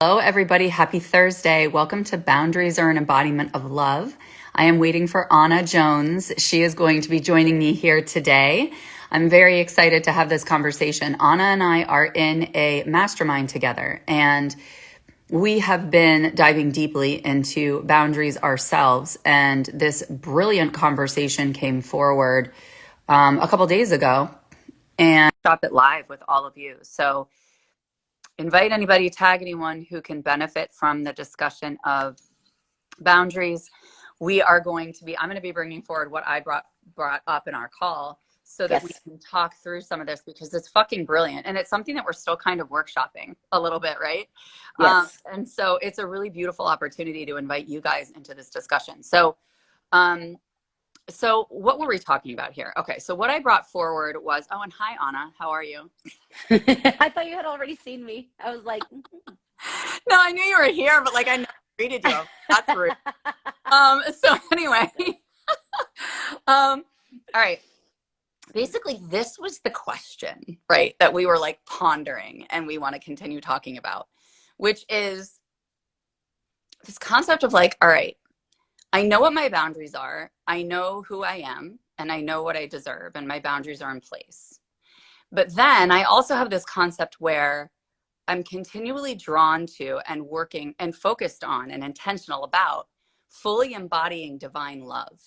Hello, everybody. Happy Thursday. Welcome to Boundaries Are an Embodiment of Love. I am waiting for Anna Jones. She is going to be joining me here today. I'm very excited to have this conversation. Anna and I are in a mastermind together, and we have been diving deeply into boundaries ourselves. And this brilliant conversation came forward a couple days ago, and stop it live with all of you. So invite anybody, tag anyone who can benefit from the discussion of boundaries. I'm going to be bringing forward what I brought up in our call so that we Yes. can talk through some of this, because it's fucking brilliant. And it's something that we're still kind of workshopping a little bit, right? Yes. And so it's a really beautiful opportunity to invite you guys into this discussion. So what were we talking about here? Okay, so what I brought forward was, oh, and hi, Anna. How are you? I thought you had already seen me. I was like, No, I knew you were here, but like I never greeted you. That's rude. So anyway, all right. Basically, this was the question, right, that we were like pondering and we want to continue talking about, which is this concept of like, all right, I know what my boundaries are. I know who I am and I know what I deserve, and my boundaries are in place. But then I also have this concept where I'm continually drawn to and working and focused on and intentional about fully embodying divine love.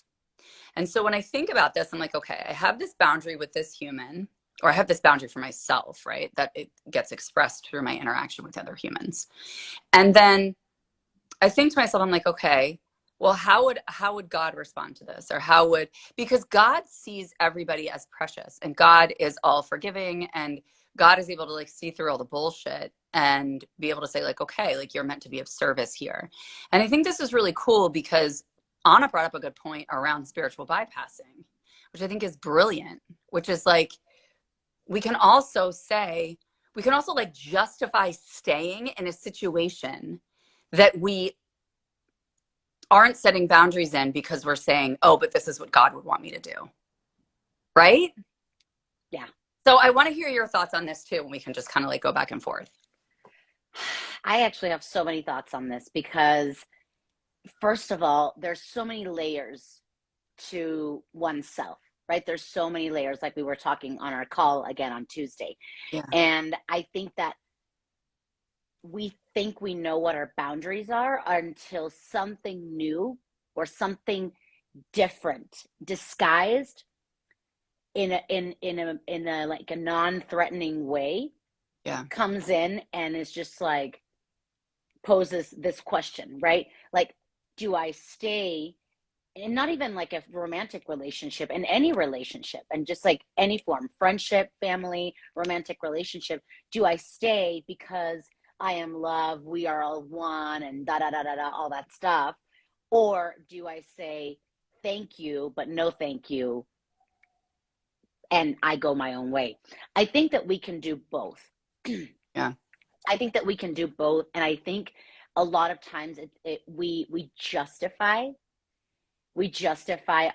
And so when I think about this, I'm like, okay, I have this boundary with this human, or I have this boundary for myself, right? That it gets expressed through my interaction with other humans. And then I think to myself, I'm like, okay, well, how would God respond to this? Or because God sees everybody as precious, and God is all forgiving, and God is able to like see through all the bullshit and be able to say like, okay, like you're meant to be of service here. And I think this is really cool because Anna brought up a good point around spiritual bypassing, which I think is brilliant, which is like, we can also say, we can also like justify staying in a situation that we aren't setting boundaries in because we're saying, oh, but this is what God would want me to do. Right? yeah. So I want to hear your thoughts on this too, and we can just kind of like go back and forth. I actually have so many thoughts on this because, first of all, there's so many layers to oneself, right? There's so many layers, like we were talking on our call again on Tuesday. Yeah. And I think that we think we know what our boundaries are until something new or something different, disguised in a like a non-threatening way, Yeah. comes in and is just like poses this question, right? Like, do I stay, and not even like a romantic relationship, in any relationship, and just like any form, friendship, family, romantic relationship, do I stay because I am love, we are all one, and da da da da da, all that stuff? Or do I say thank you, but no thank you, and I go my own way? I think that we can do both. Yeah. I think that we can do both, and I think a lot of times we justify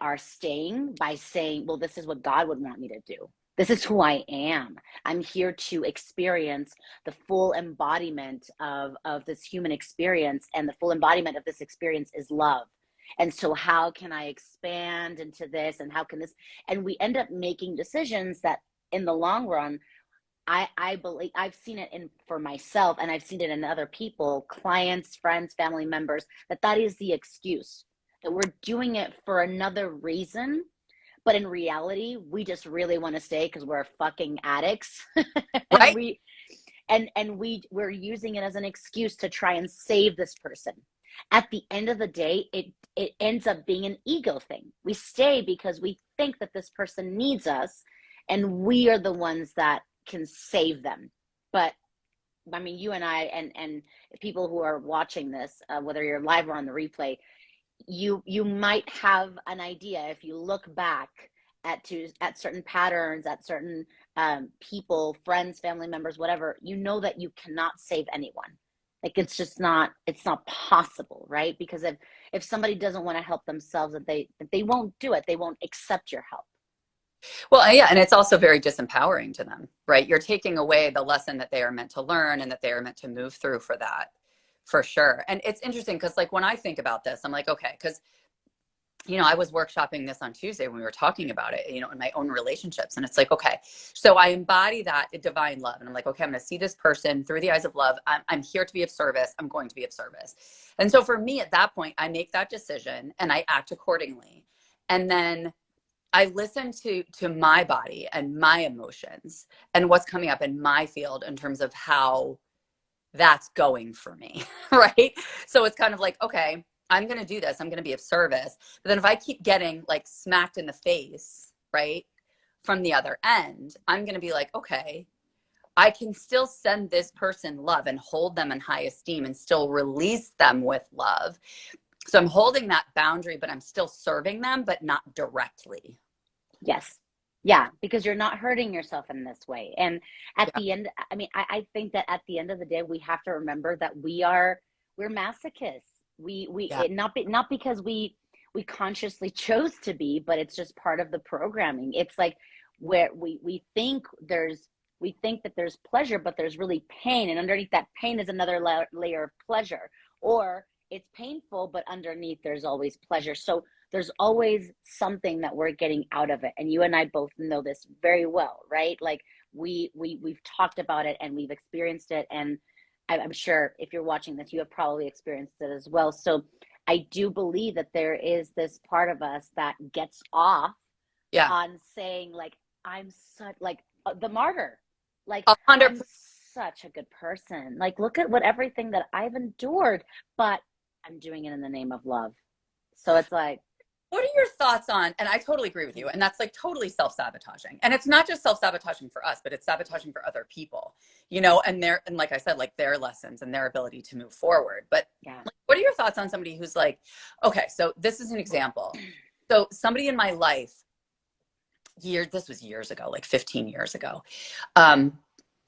our staying by saying, well, this is what God would want me to do. This is who I am. I'm here to experience the full embodiment of this human experience, and the full embodiment of this experience is love. And so how can I expand into this, and how can this, and we end up making decisions that in the long run, I believe I've seen it in for myself, and I've seen it in other people, clients, friends, family members, that is the excuse, that we're doing it for another reason, but in reality we just really want to stay because we're fucking addicts. and Right. we we're using it as an excuse to try and save this person. At the end of the day, it ends up being an ego thing. We stay because we think that this person needs us, and we are the ones that can save them. But I mean, you and I, and people who are watching this, whether you're live or on the replay, you might have an idea if you look back at certain patterns, at certain people, friends, family members, whatever. You know that you cannot save anyone. Like, it's not possible, right? Because if somebody doesn't want to help themselves, that they won't do it. They won't accept your help. Well, yeah, and it's also very disempowering to them, right? You're taking away the lesson that they are meant to learn and that they are meant to move through for that. for sure. And it's interesting because like when I think about this, I'm like, okay, because I was workshopping this on Tuesday when we were talking about it, in my own relationships. And it's like, okay, so I embody that divine love. And I'm like, okay, I'm going to see this person through the eyes of love. I'm here to be of service. I'm going to be of service. And so for me at that point, I make that decision and I act accordingly. And then I listen to my body and my emotions and what's coming up in my field in terms of how that's going for me, right? So it's kind of like, okay, I'm going to do this. I'm going to be of service. But then if I keep getting like smacked in the face, right, from the other end, I'm going to be like, okay, I can still send this person love and hold them in high esteem and still release them with love. So I'm holding that boundary, but I'm still serving them, but not directly. Yes. Yeah, because you're not hurting yourself in this way. And at Yeah. the end, I mean, I think that at the end of the day, we have to remember that we're masochists. Yeah. Not because we consciously chose to be, but it's just part of the programming. It's like where we think that there's pleasure, but there's really pain, and underneath that pain is another layer of pleasure, or it's painful, but underneath there's always pleasure. So there's always something that we're getting out of it, and you and I both know this very well, right? Like we've talked about it and we've experienced it, and I'm sure if you're watching this, you have probably experienced it as well. So I do believe that there is this part of us that gets off Yeah. on saying like, I'm such like the martyr, like A hundred. I'm such a good person, like look at what everything that I've endured, but I'm doing it in the name of love. So it's like, What are your thoughts on, and I totally agree with you, and that's like totally self-sabotaging. And it's not just self-sabotaging for us, but it's sabotaging for other people, and like I said, like their lessons and their ability to move forward. But yeah. like, what are your thoughts on somebody who's like, okay, so this is an example. So somebody in my life, this was years ago, like 15 years ago, um,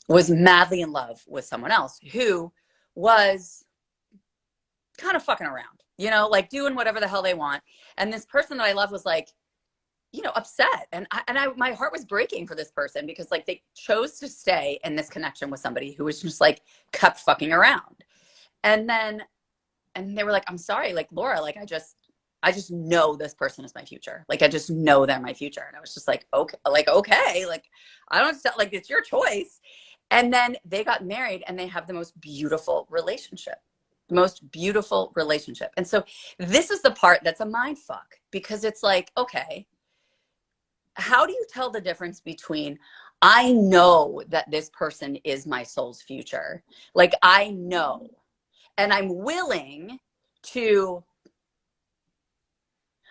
was madly in love with someone else who was kind of fucking around, like doing whatever the hell they want. And this person that I love was like, upset. And my heart was breaking for this person because like they chose to stay in this connection with somebody who was just like kept fucking around. And then, and they were like, I'm sorry, like Laura, like I just know this person is my future. Like I just know they're my future. And I was just like, okay, like I don't like it's your choice. And then they got married and they have the most beautiful relationship. The most beautiful relationship. And so this is the part that's a mind fuck because it's like, okay, how do you tell the difference between I know that this person is my soul's future? Like I know, and I'm willing to,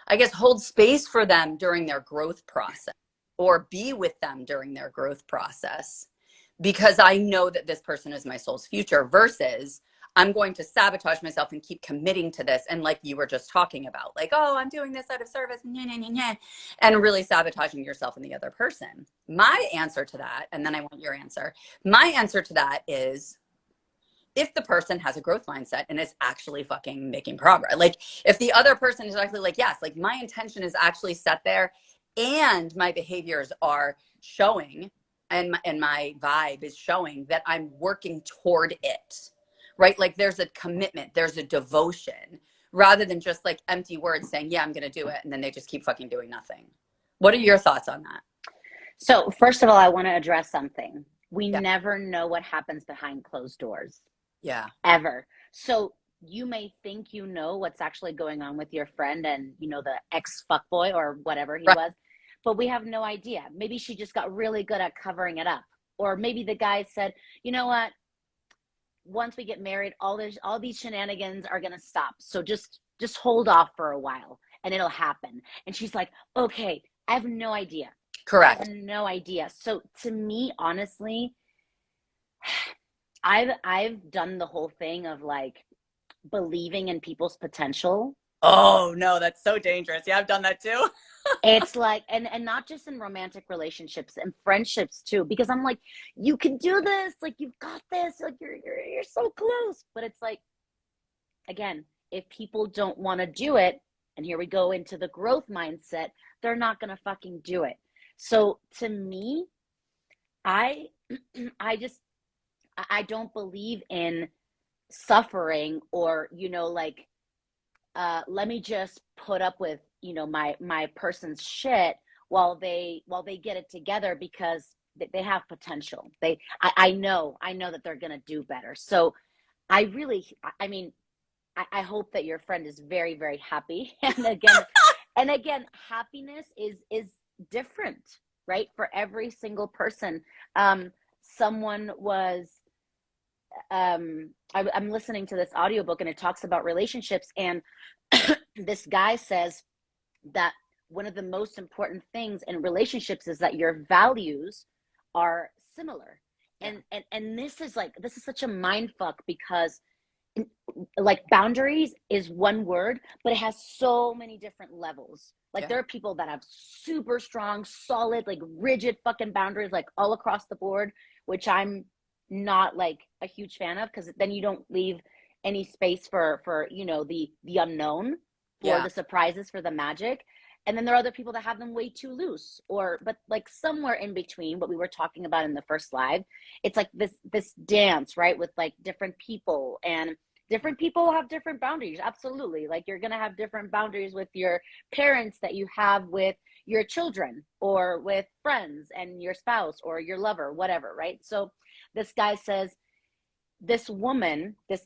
I guess, hold space for them during their growth process or be with them during their growth process because I know that this person is my soul's future versus I'm going to sabotage myself and keep committing to this. And like you were just talking about, like, oh, I'm doing this out of service, and really sabotaging yourself and the other person. My answer to that, and then I want your answer. My answer to that is if the person has a growth mindset and is actually fucking making progress. Like if the other person is actually like, yes, like my intention is actually set there and my behaviors are showing and my vibe is showing that I'm working toward it, right? Like there's a commitment, there's a devotion rather than just like empty words saying, yeah, I'm going to do it. And then they just keep fucking doing nothing. What are your thoughts on that? So first of all, I want to address something. We Yeah. never know what happens behind closed doors, Yeah. ever. So you may think you know what's actually going on with your friend and the ex fuckboy or whatever he Right. was, but we have no idea. Maybe she just got really good at covering it up, or maybe the guy said, you know what? Once we get married, all these shenanigans are gonna stop. So just hold off for a while, and it'll happen. And she's like, okay, I have no idea. I have Correct. no idea. So to me, honestly, I've done the whole thing of like believing in people's potential. Oh no, that's so dangerous. Yeah, I've done that too. It's like, and not just in romantic relationships and friendships too, because I'm like, you can do this, like you've got this, like you're so close. But it's like, again, if people don't want to do it, and here we go into the growth mindset, they're not gonna fucking do it. So to me, I I just I don't believe in suffering, or, like, let me just put up with, my person's shit while they get it together, because they have potential. I know that they're gonna do better. So I really, I mean, I hope that your friend is very, very happy. And again, happiness is different, right? For every single person. Someone was, I'm listening to this audiobook, and it talks about relationships, and this guy says that one of the most important things in relationships is that your values are similar. Yeah. And this is such a mind fuck, because like, boundaries is one word, but it has so many different levels. Like, Yeah. there are people that have super strong, solid, like, rigid fucking boundaries, like, all across the board, which I'm not, like, a huge fan of, because then you don't leave any space for the unknown, for Yeah. the surprises, for the magic. And then there are other people that have them way too loose, but like somewhere in between, what we were talking about in the first live. It's like this dance, right, with like different people, and different people have different boundaries. Absolutely. Like, you're going to have different boundaries with your parents that you have with your children, or with friends and your spouse or your lover, whatever, right? So this guy says, this woman, this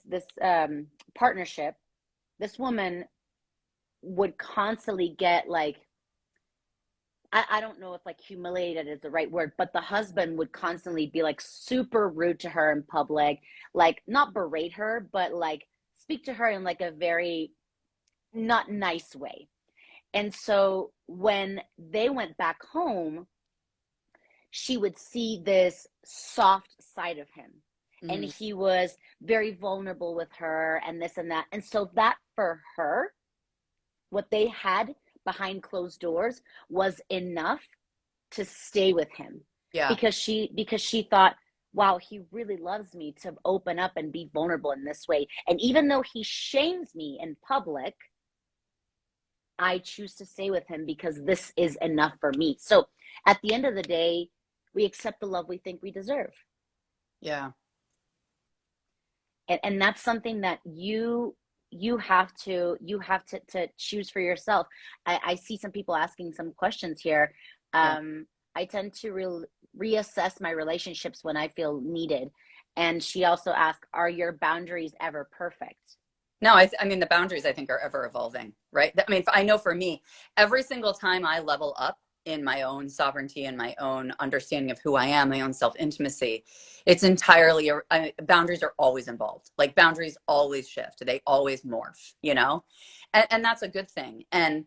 partnership, this woman would constantly get, like, I don't know if, like, humiliated is the right word, but the husband would constantly be like super rude to her in public, like, not berate her, but like speak to her in like a very not nice way. And so when they went back home, she would see this soft side of him. And Mm. he was very vulnerable with her, and this and that. And so that, for her, what they had behind closed doors was enough to stay with him, Yeah. because she thought, wow, he really loves me to open up and be vulnerable in this way. And even though he shames me in public, I choose to stay with him because this is enough for me. So at the end of the day, we accept the love we think we deserve. Yeah. And that's something that you have to choose for yourself. I see some people asking some questions here. Yeah. I tend to reassess my relationships when I feel needed. And she also asked, are your boundaries ever perfect? No, I mean, the boundaries I think are ever evolving, right? I mean, I know for me, every single time I level up in my own sovereignty and my own understanding of who I am, my own self intimacy, it's entirely, boundaries are always involved. Like, boundaries always shift, they always morph, and that's a good thing. And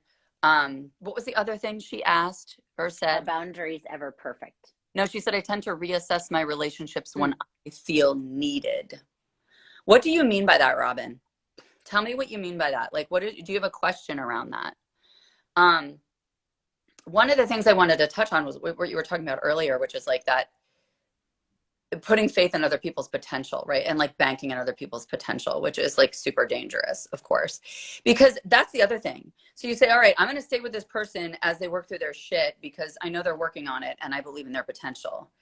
what was the other thing she asked or Are said? boundaries ever perfect? No, she said, I tend to reassess my relationships when Mm. I feel needed. What do you mean by that, Robin? Tell me what you mean by that. Like, do you have a question around that? Um, One of the things I wanted to touch on was what you were talking about earlier, which is like that putting faith in other people's potential, right? And like banking in other people's potential, which is like super dangerous, of course, because that's the other thing. So you say, all right, I'm going to stay with this person as they work through their shit because I know they're working on it and I believe in their potential.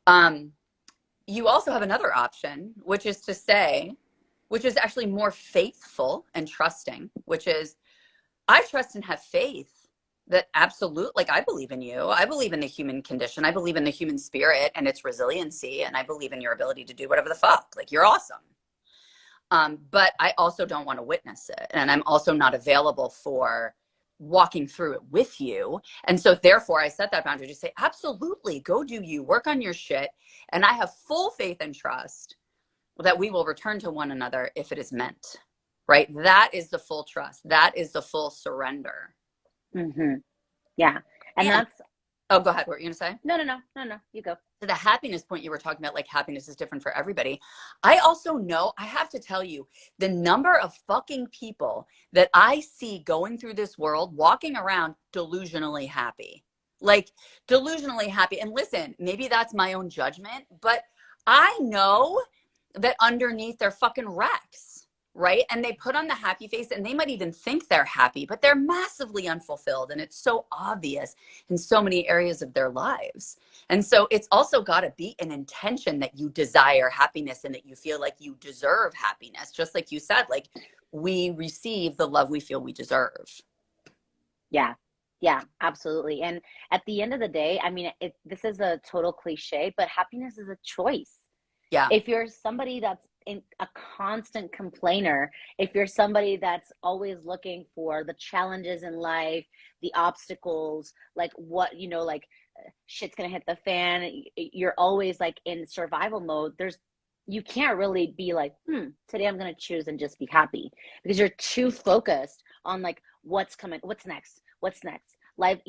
Um, you also have another option, which is to say, which is actually more faithful and trusting, which is, I trust and have faith that absolute, like, I believe in you. I believe in the human condition. I believe in the human spirit and its resiliency. And I believe in your ability to do whatever the fuck. Like, you're awesome. But I also don't want to witness it. And I'm also not available for walking through it with you. And so therefore I set that boundary to say, absolutely, go do you, work on your shit. And I have full faith and trust that we will return to one another if it is meant, right? That is the full trust. That is the full surrender. Mm-hmm. Yeah. And And, that's, oh, go ahead. What were you going to say? no, you go. To the happiness point you were talking about, like, happiness is different for everybody. I also know, I have to tell you, the number of fucking people that I see going through this world, walking around delusionally happy, like delusionally happy. And listen, maybe that's my own judgment, but I know that underneath they're fucking wrecks. right? And they put on the happy face and they might even think they're happy, but they're massively unfulfilled. And it's so obvious in so many areas of their lives. And so it's also got to be an intention that you desire happiness and that you feel like you deserve happiness. Just like you said, like we receive the love we feel we deserve. Yeah. Yeah, absolutely. And at the end of the day, I mean, this is a total cliche, but happiness is a choice. Yeah. If you're somebody that's in a constant complainer, if you're somebody that's always looking for the challenges in life, the obstacles, like what, like shit's gonna hit the fan, you're always like in survival mode. You can't really be like, today I'm gonna choose and just be happy, because you're too focused on like what's coming, what's next. Life,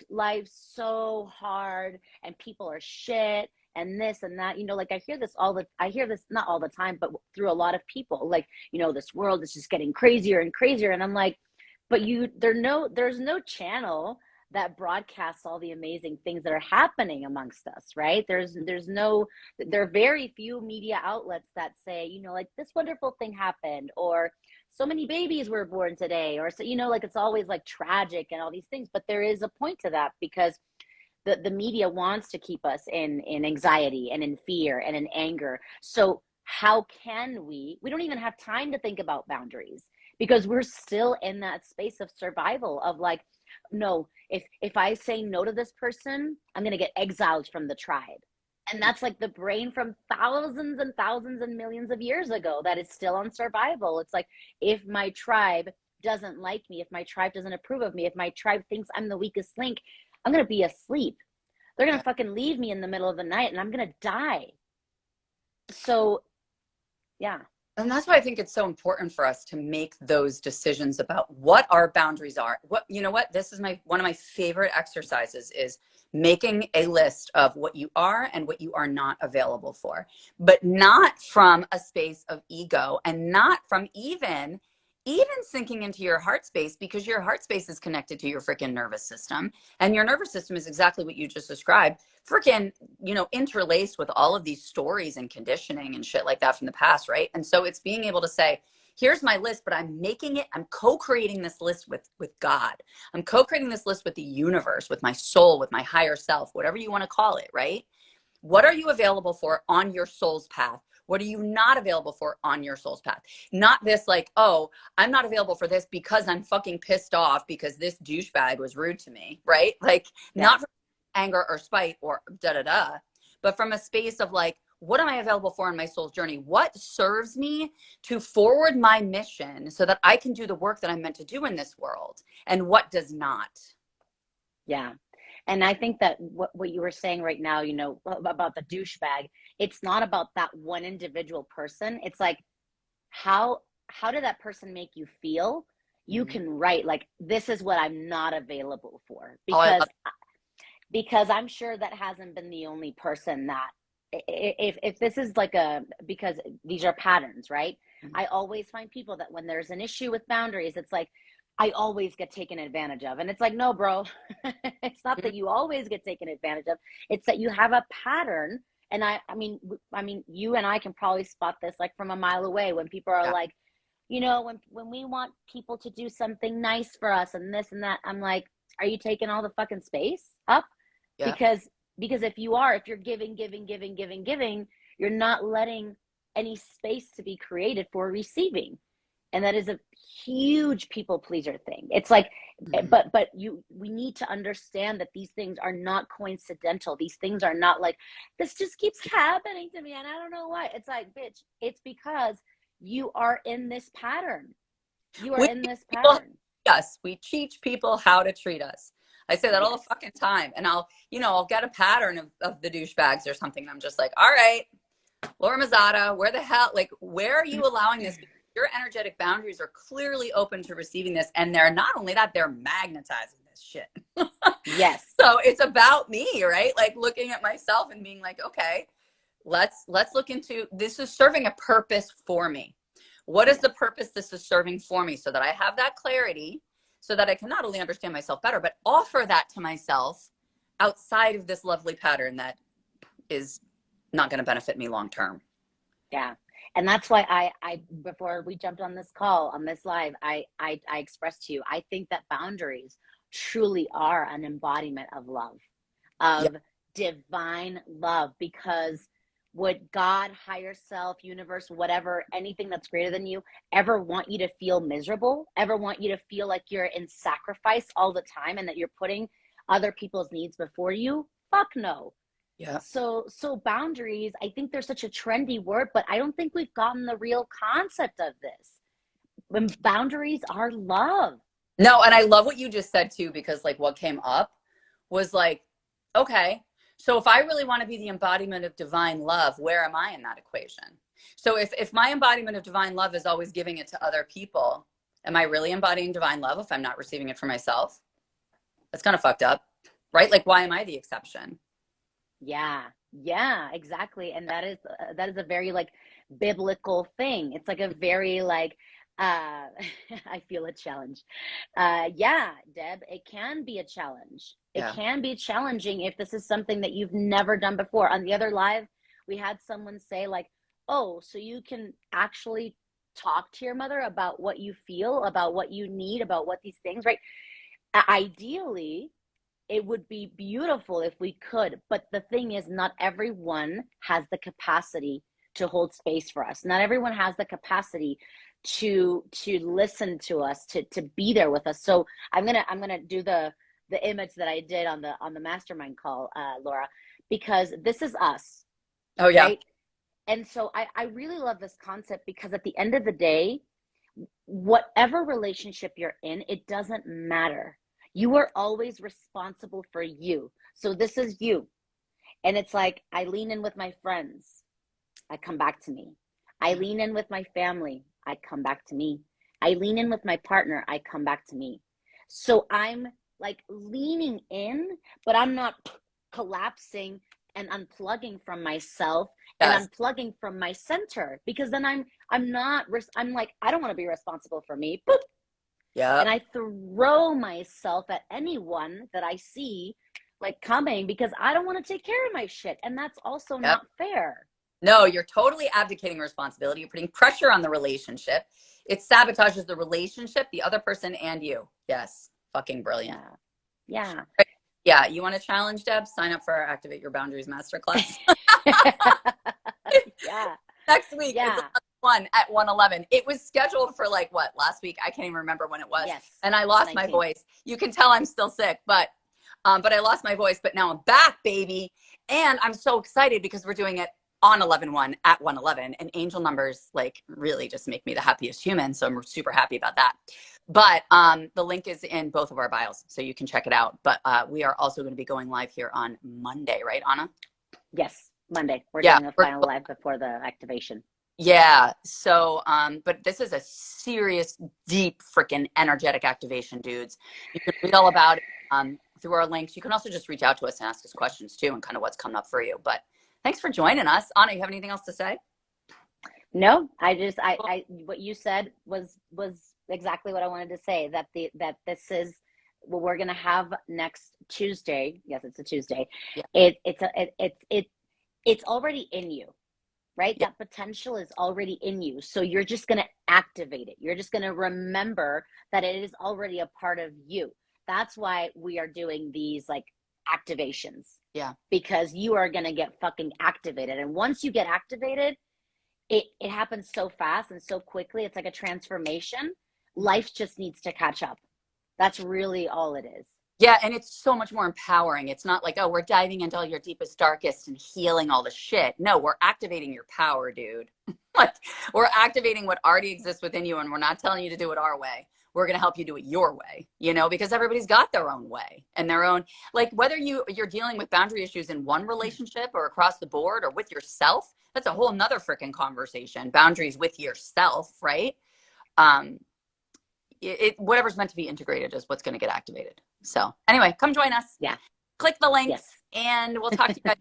life's so hard and people are shit and this and that, like I hear this not all the time, but through a lot of people, like, this world is just getting crazier and crazier. And I'm like, but there's no channel that broadcasts all the amazing things that are happening amongst us, right? There are very few media outlets that say, like this wonderful thing happened, or so many babies were born today, or so, like it's always like tragic and all these things. But there is a point to that, because the media wants to keep us in anxiety and in fear and in anger. So how can we don't even have time to think about boundaries, because we're still in that space of survival of like, no, if I say no to this person, I'm going to get exiled from the tribe. And that's like the brain from thousands and thousands and millions of years ago that is still on survival. It's like, if my tribe doesn't like me, if my tribe doesn't approve of me, if my tribe thinks I'm the weakest link, I'm going to be asleep. They're going to fucking leave me in the middle of the night and I'm going to die. So, yeah. And that's why I think it's so important for us to make those decisions about what our boundaries are. This is one of my favorite exercises is making a list of what you are and what you are not available for, but not from a space of ego, and not from even sinking into your heart space, because your heart space is connected to your freaking nervous system, and your nervous system is exactly what you just described, freaking, interlaced with all of these stories and conditioning and shit like that from the past, right? And so it's being able to say, here's my list, but I'm co-creating this list with God. I'm co-creating this list with the universe, with my soul, with my higher self, whatever you want to call it, right? What are you available for on your soul's path? What are you not available for on your soul's path? Not this like, oh, I'm not available for this because I'm fucking pissed off because this douchebag was rude to me, right? Like, Yeah. not from anger or spite or but from a space of like, what am I available for on my soul's journey? What serves me to forward my mission so that I can do the work that I'm meant to do in this world, and what does not? Yeah. And I think that what you were saying right now, about the douchebag, it's not about that one individual person. It's like, how did that person make you feel? You can write like, this is what I'm not available for, because I'm sure that hasn't been the only person that, if this is like because these are patterns, right? I always find people that when there's an issue with boundaries, it's like, I always get taken advantage of. And it's like, no, bro, it's not that you always get taken advantage of. It's that you have a pattern. And I mean, you and I can probably spot this like from a mile away, when people are like, when we want people to do something nice for us and this and that, I'm like, are you taking all the fucking space up? Yeah. Because if you're giving, you're not letting any space to be created for receiving. And that is a huge people pleaser thing. It's like, but we need to understand that these things are not coincidental. These things are not like, this just keeps happening to me and I don't know why. It's like, bitch, it's because you are in this pattern. Yes, we teach people how to treat us. I say that all the fucking time. And I'll get a pattern of the douchebags or something. And I'm just like, all right, Laura Mazzata, where the hell, like, where are you allowing this? Your energetic boundaries are clearly open to receiving this. And they're not only that, they're magnetizing this shit. Yes. So it's about me, right? Like looking at myself and being like, okay, let's look into, this is serving a purpose for me. What is the purpose this is serving for me, so that I have that clarity, so that I can not only understand myself better, but offer that to myself outside of this lovely pattern that is not going to benefit me long term. Yeah. And that's why I before we jumped on this call, on this live, I expressed to you, I think that boundaries truly are an embodiment of love, Yeah. of divine love, because would God, higher self, universe, whatever, anything that's greater than you, ever want you to feel miserable? Ever want you to feel like you're in sacrifice all the time and that you're putting other people's needs before you? Fuck no. Yeah. So boundaries, I think they're such a trendy word, but I don't think we've gotten the real concept of this. When boundaries are love. No, and I love what you just said too, because like what came up was like, okay, so if I really want to be the embodiment of divine love, where am I in that equation? So if my embodiment of divine love is always giving it to other people, am I really embodying divine love if I'm not receiving it for myself? That's kind of fucked up, right? Like, why am I the exception? Yeah, yeah, exactly. And that is a very like biblical thing. It's like a very like I feel a challenge. Yeah, Deb, it can be a challenge. It Yeah. can be challenging if this is something that you've never done before. On the other live, we had someone say like, "Oh, so you can actually talk to your mother about what you feel, about what you need, about what these things, right?" Ideally, it would be beautiful if we could, but the thing is, not everyone has the capacity to hold space for us. Not everyone has the capacity to listen to us, to be there with us. So I'm gonna do the image that I did on the mastermind call, Laura, because this is us, Oh yeah. right? And so I really love this concept, because at the end of the day, whatever relationship you're in, it doesn't matter. You are always responsible for you. So this is you. And it's like, I lean in with my friends, I come back to me. I lean in with my family, I come back to me. I lean in with my partner, I come back to me. So I'm like leaning in, but I'm not collapsing and unplugging from myself and Yes. unplugging from my center, because then I'm not, I'm like, I don't want to be responsible for me. Boop. And Yep. I throw myself at anyone that I see like coming, because I don't want to take care of my shit. And that's also Yep. not fair. No, you're totally abdicating responsibility. You're putting pressure on the relationship. It sabotages the relationship, the other person, and you. Yes. Fucking brilliant. Yeah. Yeah. Yeah. You want to challenge, Deb? Sign up for our Activate Your Boundaries Masterclass. Yeah. Next week. It's Yeah. 1 at 1:11. It was scheduled for like what, last week? I can't even remember when it was. Yes. And I lost my 19th. voice. You can tell I'm still sick, but I lost my voice, but now I'm back, baby. And I'm so excited because we're doing it on 11/1 at 1:11, and angel numbers like really just make me the happiest human. So I'm super happy about that. But the link is in both of our bios, so you can check it out. But we are also going to be going live here on Monday, right, Anna? Yes. Monday. We're Yeah. doing a final live before the activation. Yeah. So, but this is a serious, deep, freaking energetic activation, dudes. You can read all about it through our links. You can also just reach out to us and ask us questions too, and kind of what's coming up for you. But thanks for joining us. Anna, you have anything else to say? No, what you said was exactly what I wanted to say. That this is what we're gonna have next Tuesday. Yes, it's a Tuesday. Yeah. It's already in you, right? Yeah. That potential is already in you. So you're just gonna activate it. You're just gonna remember that it is already a part of you. That's why we are doing these like activations. Yeah. Because you are gonna get fucking activated. And once you get activated, it happens so fast and so quickly. It's like a transformation. Life just needs to catch up. That's really all it is. Yeah, and it's so much more empowering. It's not like, oh, we're diving into all your deepest, darkest and healing all the shit. No, we're activating your power, dude. Like, we're activating what already exists within you, and we're not telling you to do it our way. We're going to help you do it your way, you know, because everybody's got their own way and their own, like whether you're dealing with boundary issues in one relationship or across the board or with yourself, that's a whole nother freaking conversation. Boundaries with yourself, right? Whatever's meant to be integrated is what's going to get activated. So anyway, come join us. Yeah. Click the links Yes. and we'll talk to you guys.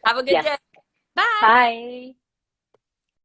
Have a good Yes. day. Bye. Bye.